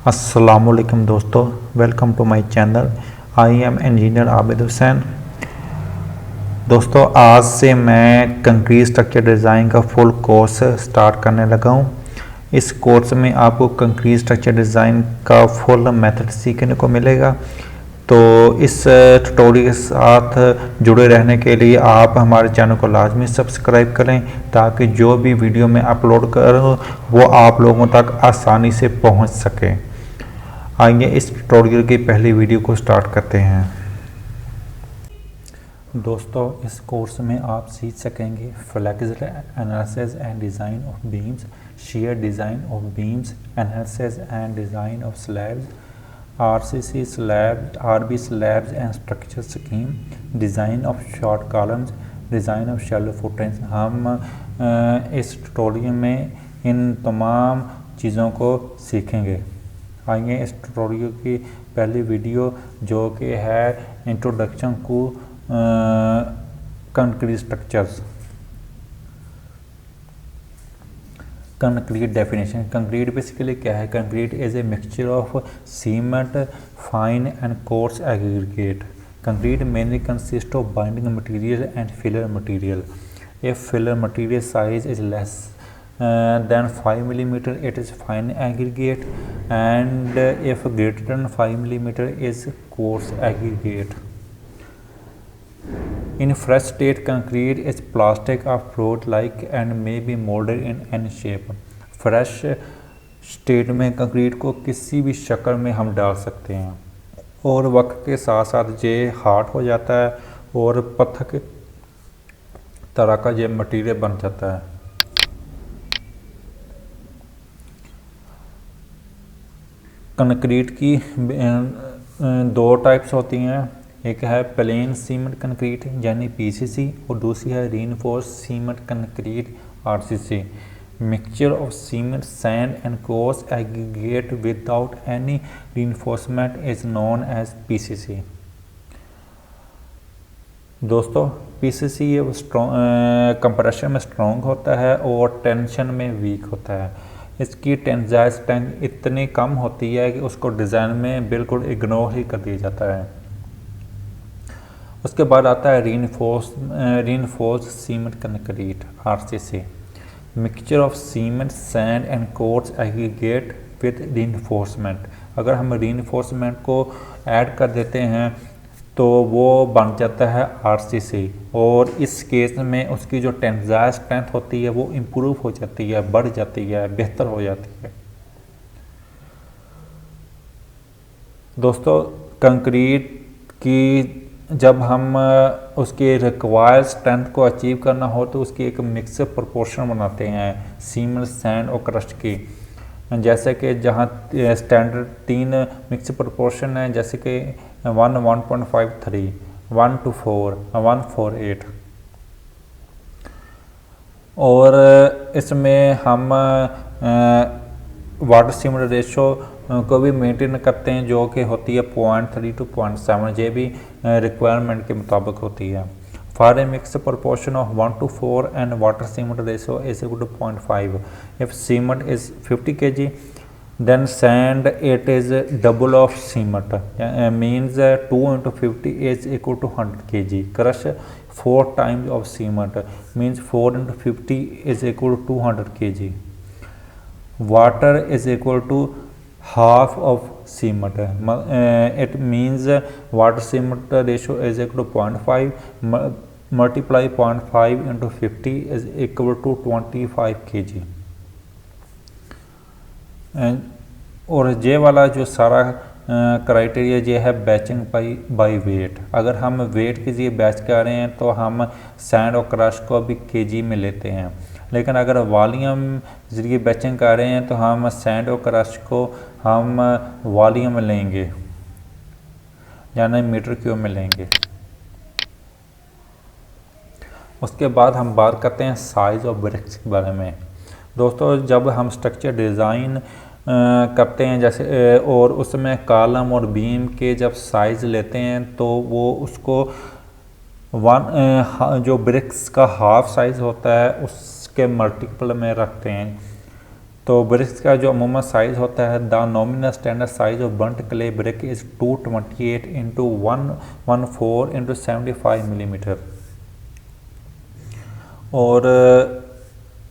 अस्सलामुअलैकुम दोस्तों, welcome to my channel. I am engineer Abid Hussain. दोस्तों, आज से मैं कंक्रीट स्ट्रक्चर डिज़ाइन का फुल कोर्स स्टार्ट करने लगा हूँ। इस कोर्स में आपको कंक्रीट स्ट्रक्चर डिज़ाइन का फुल मेथड सीखने को मिलेगा। तो इस ट्यूटोरियल के साथ जुड़े रहने के लिए आप हमारे चैनल को लाजमी सब्सक्राइब करें, ताकि जो भी वीडियो मैं अपलोड करूँ वो आप लोगों तक आसानी से पहुँच सके। आइए इस ट्यूटोरियल की पहली वीडियो को स्टार्ट करते हैं। दोस्तों, इस कोर्स में आप सीख सकेंगे flexible analysis and design of beams, shear design of beams, analysis and design of slabs, RCC slab, RB slabs and structure scheme, design of short columns, design of shallow footings. हम इस tutorial में इन तमाम चीज़ों को सीखेंगे। आइए इस tutorial की पहली वीडियो, जो कि है introduction to concrete structures. Concrete definition. Concrete basically क्या है? Concrete is a mixture of cement, fine and coarse aggregate. Concrete mainly consists of binding material and filler material. If filler material size is less than 5 mm, it is fine aggregate, and if greater than 5 mm is coarse aggregate. In fresh state, concrete is plastic or fruit-like and may be molded in any shape. Fresh state में concrete को किसी भी शक्ल में हम डाल सकते हैं, और वक्त के साथ साथ ये हार्ड हो जाता है और पत्थर के तरह का ये मटेरियल बन जाता है। कंक्रीट की दो टाइप्स होती हैं। एक है प्लेन सीमेंट कंक्रीट यानी पीसीसी, और दूसरी है reinforce cement concrete RCC. Mixture of cement, sand and coarse aggregate without any reinforcement is known as PCC. दोस्तों, पीसीसी ये कंप्रेशन में स्ट्रॉन्ग होता है और टेंशन में वीक होता है। इसकी टेंसाइल स्ट्रेंथ इतनी कम होती है कि उसको डिज़ाइन में बिल्कुल इग्नोर ही कर दिया जाता है। उसके बाद आता है reinforced cement concrete RCC. Mixture of cement, sand and coarse aggregate with reinforcement. अगर हम रीइंफोर्समेंट को ऐड कर देते हैं तो वो बन जाता है आरसीसी, और इस केस में उसकी जो टेंसाइल स्ट्रेंथ होती है वो इम्प्रूव हो जाती है, बढ़ जाती है, बेहतर हो जाती है। दोस्तों, कंक्रीट की जब हम उसके रिक्वायर्ड स्ट्रेंथ को अचीव करना हो तो उसकी एक मिक्स प्रोपोर्शन बनाते हैं सीमेंट, सैंड और क्रस्ट की। जैसे कि जहाँ स्टैंडर्ड 3 मिक्स प्रोपोर्शन है, जैसे कि 1:1.53, 1:4, 1:4:8। और इसमें हम वाटर सीमेंट रेशो को भी मेंटेन करते हैं, जो कि होती है 0.3 to 0.7। ये भी रिक्वायरमेंट के मुताबिक होती है। For a mix proportion of 1:4 and water cement ratio is equal to 0.5। If cement is 50 kg, then sand it is double of cement, means 2 into 50 is equal to 100 kg. Crush 4 times of cement, means 4 into 50 is equal to 200 kg. Water is equal to half of cement. It means water cement ratio is equal to 0.5, multiply 0.5 into 50 is equal to 25 kg. और ये वाला जो सारा criteria ये है batching by wait. अगर हम wait के लिए बैच कर रहे हैं तो हम सैंड और क्रश को भी केजी में लेते हैं, लेकिन अगर वॉल्यूम जरिए बैचिंग कर रहे हैं तो हम सैंड और क्रश को हम वॉल्यूम में लेंगे, यानी मीटर क्यूब में लेंगे। उसके बाद हम बात करते हैं साइज़ ऑफ ब्रिक्स के बारे में। दोस्तों, जब हम स्ट्रक्चर डिज़ाइन करते हैं जैसे, और उसमें कॉलम और बीम के जब साइज़ लेते हैं तो वो उसको जो ब्रिक्स का हाफ साइज़ होता है उसके मल्टीपल में रखते हैं। तो ब्रिक्स का जो अमूमन साइज़ होता है, the nominal standard size of burnt clay brick is 228 into 114 into 75 millimetre, और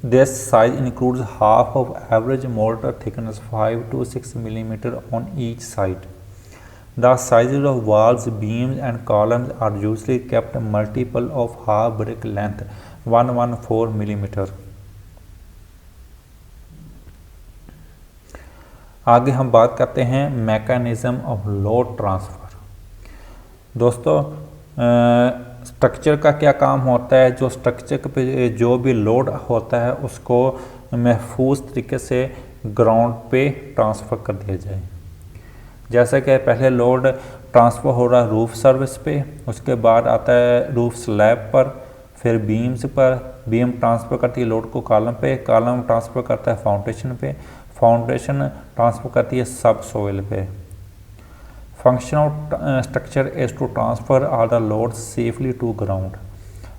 this size includes half of average mortar thickness 5 to 6 millimeter on each side. The sizes of walls, beams and columns are usually kept multiple of half brick length 114 millimeter. आगे हम बात करते हैं mechanism of load transfer. दोस्तों, structure का क्या काम होता है, जो स्ट्रक्चर पे जो भी लोड होता है उसको महफूज तरीके से ग्राउंड पे ट्रांसफ़र कर दिया जाए। जैसा कि पहले लोड ट्रांसफ़र हो रहा है रूफ सर्विस पे, उसके बाद आता है रूफ स्लैब पर, फिर बीम्स पर, बीम ट्रांसफ़र करती है लोड को कॉलम पे, कॉलम ट्रांसफ़र करता है फाउंडेशन पे, फाउंडेशन ट्रांसफ़र करती है सब सोइल पे। Function of structure is to transfer all the loads safely to ground.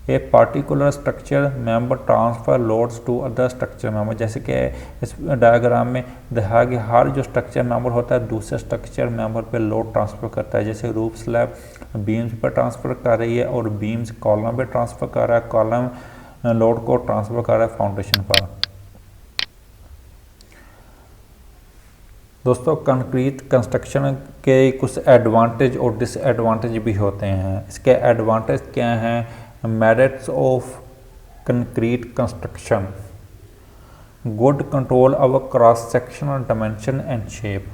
A particular structure member transfer loads to other structure member। जैसे कि इस डायग्राम में दिखाया गया, हर जो स्ट्रक्चर मेंबर होता है दूसरे स्ट्रक्चर मेंबर पे लोड ट्रांसफ़र करता है। जैसे रूफ स्लैब बीम्स पर ट्रांसफ़र कर रही है और बीम्स कॉलम पे ट्रांसफ़र कर रहा है, कॉलम लोड को ट्रांसफ़र कर रहा है फाउंडेशन पर। दोस्तों, कंक्रीट कंस्ट्रक्शन के कुछ एडवांटेज और डिसएडवांटेज भी होते हैं। इसके एडवांटेज क्या हैं? Merits of concrete construction, good control of cross sectional dimension and shape.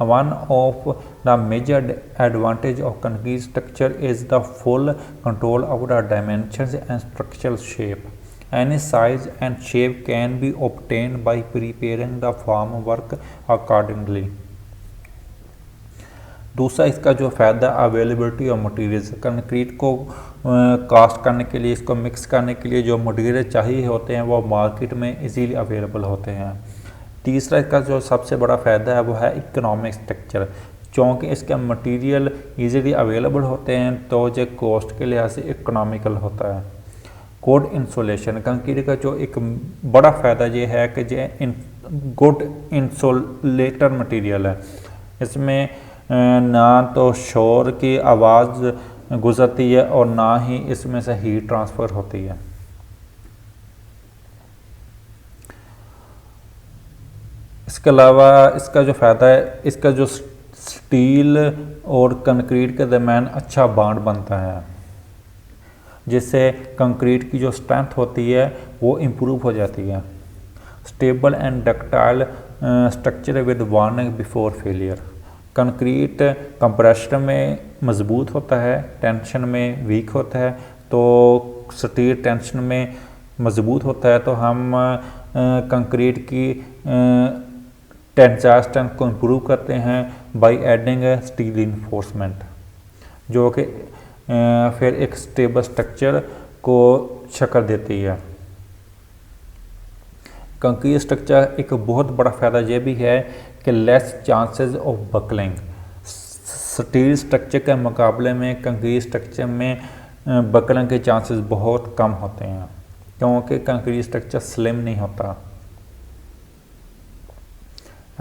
One of the major advantage of concrete structure is the full control of the dimensions and structural shape. Any size and shape can be obtained by preparing the formwork accordingly. दूसरा इसका जो फ़ायदा availability of materials, concrete को cast करने के लिए, इसको mix करने के लिए जो मटेरियल चाहिए होते हैं वो मार्केट में इजीली अवेलेबल होते हैं। तीसरा इसका जो सबसे बड़ा फ़ायदा है वो है इकोनॉमिक स्ट्रक्चर, क्योंकि इसके मटेरियल इजीली अवेलेबल होते हैं तो जो कॉस्ट के लिहाज से इकोनॉमिकल होता है। गुड इंसुलेशन, कंक्रीट का जो एक बड़ा फ़ायदा ये है कि जो गुड इंसुलेटर मटेरियल है, इसमें ना तो शोर की आवाज़ गुजरती है और ना ही इसमें से हीट ट्रांसफ़र होती है। इसके अलावा इसका जो फ़ायदा है, इसका जो स्टील और कंक्रीट के दरमियान अच्छा बॉन्ड बनता है, जिससे कंक्रीट की जो स्ट्रेंथ होती है वो इम्प्रूव हो जाती है। Stable and ductile structure with warning before failure, concrete compression में मजबूत होता है, टेंशन में वीक होता है। तो स्टील टेंशन में मजबूत होता है तो हम कंक्रीट की टेंसाइल स्ट्रेंथ को इम्प्रूव करते हैं बाय एडिंग स्टील रिइंफोर्समेंट, जो कि फिर एक स्टेबल स्ट्रक्चर को शक्ल देती है। कंक्रीट स्ट्रक्चर एक बहुत बड़ा फ़ायदा ये भी है कि less chances of buckling. Steel structure के मुकाबले में कंक्रीट स्ट्रक्चर में बकलिंग के चांसेस बहुत कम होते हैं, क्योंकि कंक्रीट स्ट्रक्चर स्लिम नहीं होता।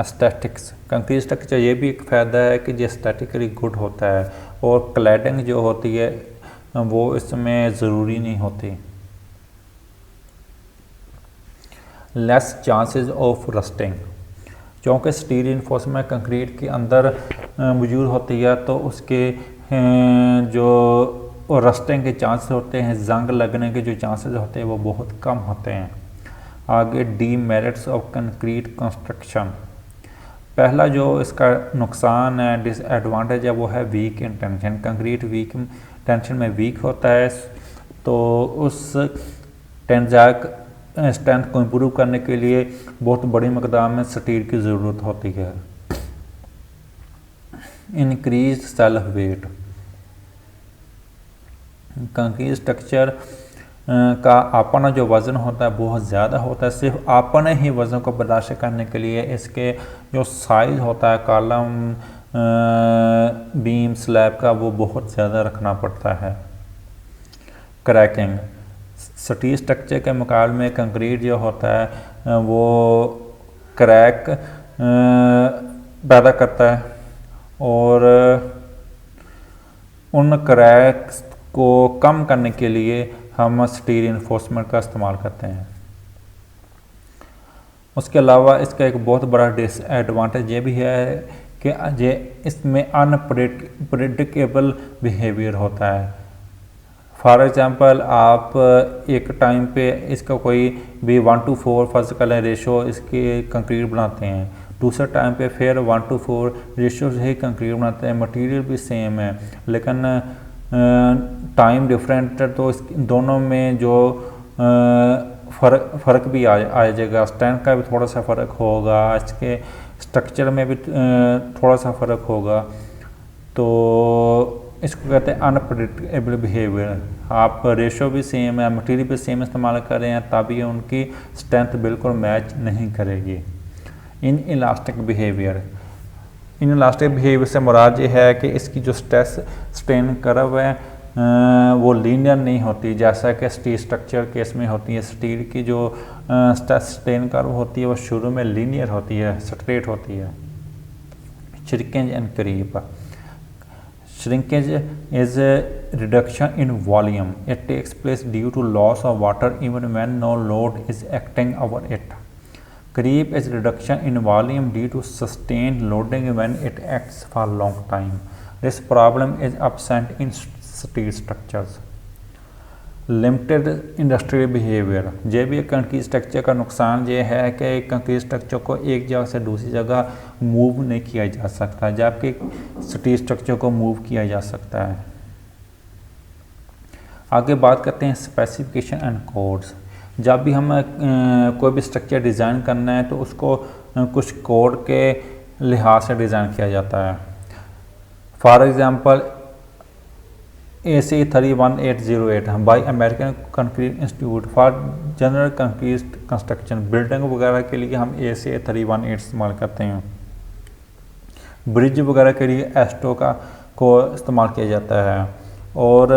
एस्थेटिक्स, कंक्रीट स्ट्रक्चर ये भी एक फ़ायदा है कि ये एस्थेटिकली गुड होता है और क्लैडिंग जो होती है वो इसमें ज़रूरी नहीं होती। लेस चांसेस ऑफ रस्टिंग, क्योंकि स्टील रिइंफोर्समेंट कंक्रीट के अंदर मौजूद होती है तो उसके जो रस्टिंग के चांसेस होते हैं, जंग लगने के जो चांसेस होते हैं वो बहुत कम होते हैं। आगे डीमेरिट्स ऑफ कंक्रीट कंस्ट्रक्शन, पहला जो इसका नुकसान है, डिसएडवांटेज है, वो है weak in tension. Concrete weak tension में वीक होता है तो उस टेंसाइल स्ट्रेंथ को इम्प्रूव करने के लिए बहुत बड़ी मकदार में स्टील की ज़रूरत होती है। Increase self weight, concrete structure का अपना जो वज़न होता है बहुत ज़्यादा होता है। सिर्फ अपने ही वज़न को बर्दाश्त करने के लिए इसके जो साइज़ होता है कॉलम बीम स्लैब का वो बहुत ज़्यादा रखना पड़ता है। क्रैकिंग, स्टील स्ट्रक्चर के मुकाबले में कंक्रीट जो होता है वो क्रैक पैदा करता है और उन क्रैक्स को कम करने के लिए हम स्टील इन्फोर्समेंट का इस्तेमाल करते हैं। उसके अलावा इसका एक बहुत बड़ा डिसएडवांटेज ये भी है कि ये इसमें अनप्रेडिक्टेबल बिहेवियर होता है। फॉर एग्ज़ाम्पल आप एक टाइम पे इसका कोई भी 1:4 फर्ज कर लें रेशो इसके कंक्रीट बनाते हैं, दूसरे टाइम पे फिर 1:4 रेशो से ही कंक्रीट बनाते हैं, मटेरियल भी सेम है लेकिन टाइम डिफरेंट है, तो इस दोनों में जो फ़र्क भी आ जाएगा। स्ट्रेंथ का भी थोड़ा सा फ़र्क होगा, इसके स्ट्रक्चर में भी थोड़ा सा फ़र्क होगा। तो इसको कहते हैं अनप्रेडिक्टेबल बिहेवियर। आप रेशो भी सेम है, मटेरियल भी सेम इस्तेमाल कर रहे हैं, तभी उनकी स्ट्रेंथ बिल्कुल मैच नहीं करेगी। इन इलास्टिक बिहेवियर से मुराद ये है कि इसकी जो स्ट्रेस स्ट्रेन कर्व है वो लीनियर नहीं होती, जैसा कि स्टील स्ट्रक्चर केस में होती है। स्टील की जो स्ट्रेस स्ट्रेन कर्व होती है वो शुरू में लीनियर होती है, स्ट्रेट होती है। Shrinkage and creep. Shrinkage is a reduction in volume. It takes place due to loss of water even when no load is acting over it. Creep is reduction in volume due to sustained loading when it acts for a long time. This problem is absent in steel structures. Limited industrial behaviour. ये भी एक concrete structure का नुकसान ये है कि concrete structure को एक जगह से दूसरी जगह मूव नहीं किया जा सकता, जबकि स्टील स्ट्रक्चर को मूव किया जा सकता है। आगे बात करते हैं स्पेसिफिकेशन एंड कोड्स। जब भी हम कोई भी स्ट्रक्चर डिज़ाइन करना है तो उसको कुछ कोड के लिहाज से डिज़ाइन किया जाता है। For example AC 31808 by American concrete institute for general concrete construction. Building वगैरह के लिए हम AC 318 इस्तेमाल करते हैं। ब्रिज वगैरह के लिए एस्टो को इस्तेमाल किया जाता है और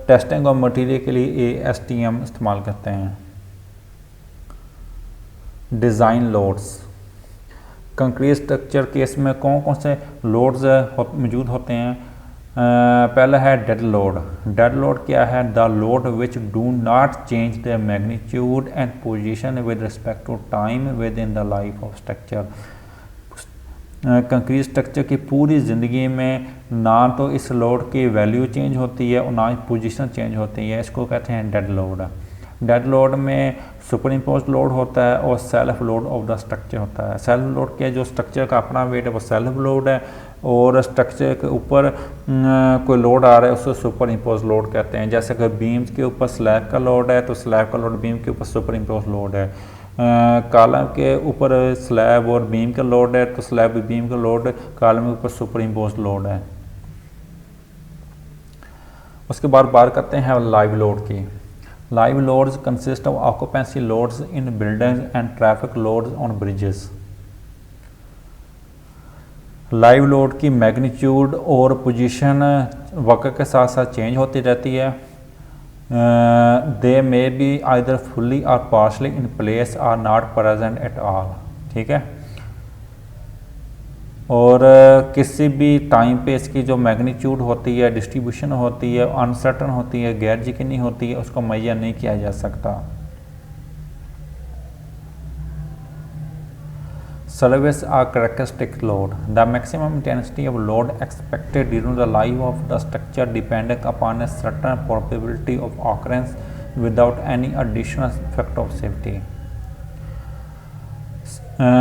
टेस्टिंग और मटेरियल के लिए ASTM इस्तेमाल करते हैं। Design loads. Concrete structure case में कौन कौन से लोड्स मौजूद होते हैं? पहला है डेड लोड। डेड लोड क्या है? The load which do not change the magnitude and position with respect to time within the life of structure. Concrete structure की पूरी ज़िंदगी में ना तो इस लोड की वैल्यू चेंज होती है और ना ही पोजीशन चेंज होती है, इसको कहते हैं डेड लोड। डेड लोड में सुपर इम्पोज लोड होता है और self load of the structure होता है। सेल्फ लोड क्या है? जो स्ट्रक्चर का अपना वेट है वो सेल्फ लोड है और स्ट्रक्चर के ऊपर कोई लोड आ रहा है उसको सुपर इम्पोज लोड कहते हैं। जैसे कि बीम्स के ऊपर स्लैब का लोड है तो स्लैब का लोड बीम के ऊपर सुपर इम्पोज लोड है। कॉलम के ऊपर स्लैब और बीम का लोड है तो स्लैब बीम का लोड कॉलम के ऊपर सुपर इम्पोज लोड है। उसके बाद बात करते हैं लाइव लोड की। Live loads consist of occupancy loads in buildings and traffic loads on bridges. Live load की मैग्नीट्यूड और पोजीशन वक्त के साथ साथ चेंज होती रहती है। They may be either fully or partially in place or not present at all. ठीक है, और किसी भी टाइम पे इसकी जो मैग्नीट्यूड होती है, डिस्ट्रीब्यूशन होती है, अनसर्टन होती है, गैर यकीनी होती है, उसको मुहैया नहीं किया जा सकता। Service are characteristic load. The maximum intensity of load expected during the life of the structure depending upon a certain probability of occurrence without any additional effect of safety.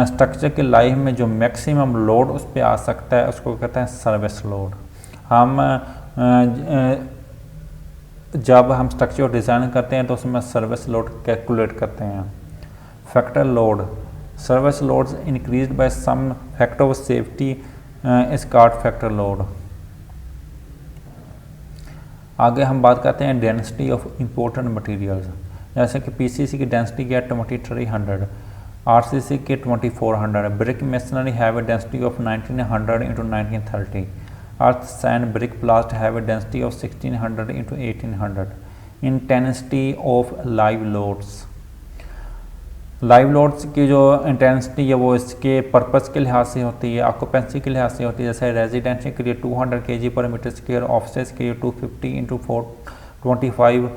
Structure की लाइफ में जो maximum load उस पर आ सकता है उसको कहते हैं सर्विस लोड। जब हम स्ट्रक्चर डिज़ाइन करते हैं तो उसमें सर्विस लोड कैलकुलेट करते हैं। Factor load. Service loads increased by some factor of safety is called factor load. आगे हम बात करते हैं डेंसिटी ऑफ इम्पोर्टेंट मटेरियल्स। जैसे कि पीसीसी की डेंसिटी है 2300, आरसीसी की 2400, brick masonry have a density of 1900 into 1930, earth sand brick प्लास्ट have a density of 1600 into 1800। Intensity of live loads. Live loads की जो इंटेंसिटी है वो इसके पर्पस के लिहाज से होती है, ऑक्यूपेंसी के लिहाज से होती है। जैसे रेजिडेंशियल के लिए 200 kg पर मीटर स्क्वायर, ऑफिस के लिए 250 × 425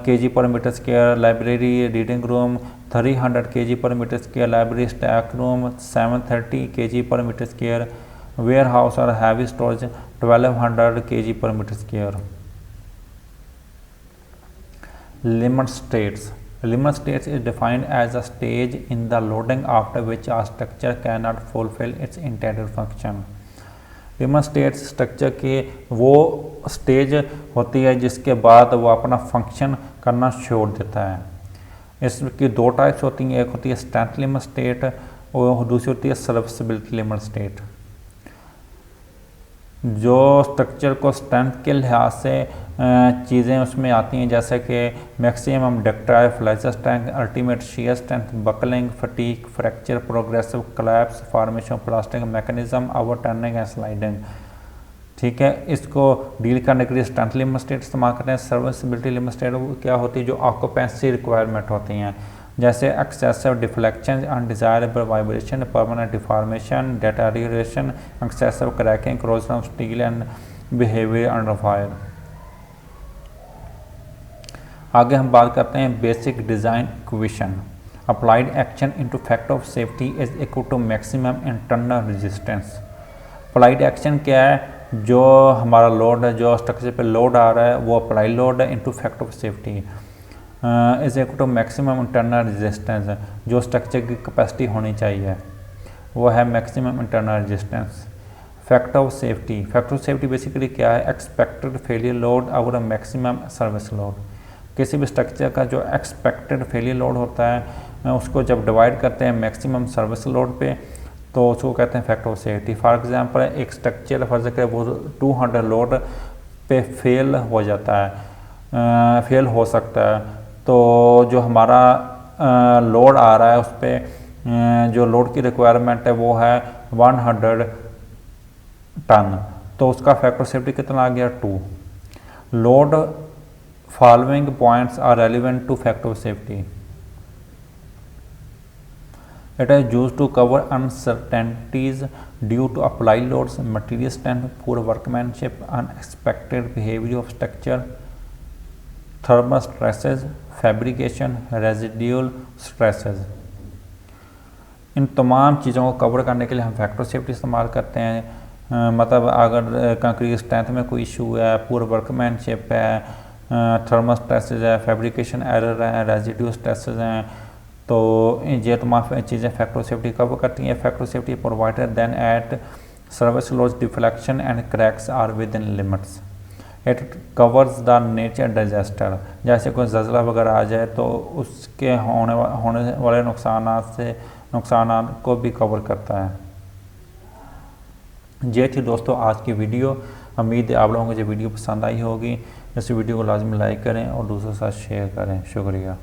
kg पर metre square, library reading room 300 kg पर metre square, library stack room 730 kg पर मीटर स्क्वायर, वेयर हाउस और हैवी स्टोरेज 1200 kg पर metre square. Limit states. Limit states is defined as a stage in the loading after which a structure cannot fulfill its intended function. Limit states structure की वो stage होती है जिसके बाद वो अपना फंक्शन करना छोड़ देता है। इसकी दो टाइप्स होती हैं, एक होती है स्ट्रेंथ लिमिट स्टेट और दूसरी होती है सर्विसिबिलिटी लिमिट स्टेट। जो स्ट्रक्चर को स्ट्रेंथ के लिहाज से चीज़ें उसमें आती हैं, जैसे कि maximum ductile flexor strength, ultimate shear strength, buckling, fatigue, fracture, progressive collapse, formation plastic mechanism, overturning and sliding. ठीक है, इसको डील करने के लिए स्ट्रेंथ लिमिट स्टेट इस्तेमाल करते हैं। सर्विसिबिलिटी लिमिट स्टेट क्या होती है, जो ऑक्यूपेंसी रिक्वायरमेंट होती हैं, जैसे excessive deflection, undesirable vibration, permanent deformation, deterioration, excessive cracking, corrosion of steel and behaviour under fire. आगे हम बात करते हैं basic design equation. Applied action into factor of safety is equal to maximum internal resistance. Applied action क्या है, जो हमारा load है, जो स्ट्रक्चर पे लोड आ रहा है वो अप्लाई लोड है into factor of safety is equal to maximum internal resistance. जो स्ट्रक्चर की कैपेसिटी होनी चाहिए वो है maximum internal resistance. Factor of safety, factor of safety basically क्या है, एक्सपेक्टेड फेलियर लोड और मैक्सिमम सर्विस लोड। किसी भी स्ट्रक्चर का जो एक्सपेक्टेड फेलियर लोड होता है उसको जब डिवाइड करते हैं मैक्सिमम सर्विस लोड पे तो उसको कहते हैं factor of safety. For example एक स्ट्रक्चर फर्ज करें वो 200 लोड पे फेल हो जाता है, फेल हो सकता है, तो जो हमारा लोड आ रहा है उस पर जो लोड की रिक्वायरमेंट है वो है 100 टन, तो उसका फैक्टर ऑफ सेफ्टी कितना आ गया 2। Load following points are relevant to factor of safety. It is used to cover uncertainties due to applied loads, material strength, poor workmanship, unexpected behavior of structure, thermal stresses, fabrication, residual stresses. इन तमाम चीज़ों को cover करने के लिए हम factor safety इस्तेमाल करते हैं। मतलब अगर कंक्रीट स्ट्रेंथ में कोई इशू है, पूर वर्कमैनशिप है, थर्मल स्ट्रेसेस है, फैब्रिकेशन एरर है, रेजिड्यू स्ट्रेसेस हैं, तो ये तमाम चीज़ें फैक्टर सेफ्टी कवर करती हैं। Factor safety provided then at service loads deflection and cracks are within limits. It covers the nature disaster, जैसे कोई ज़लज़ला वगैरह आ जाए तो उसके होने वाले नुकसान को भी कवर करता है। ये थी दोस्तों आज की वीडियो। उम्मीद है आप लोगों को ये वीडियो पसंद आई होगी। इस वीडियो को लाजमी लाइक करें और दूसरों के साथ शेयर करें। शुक्रिया।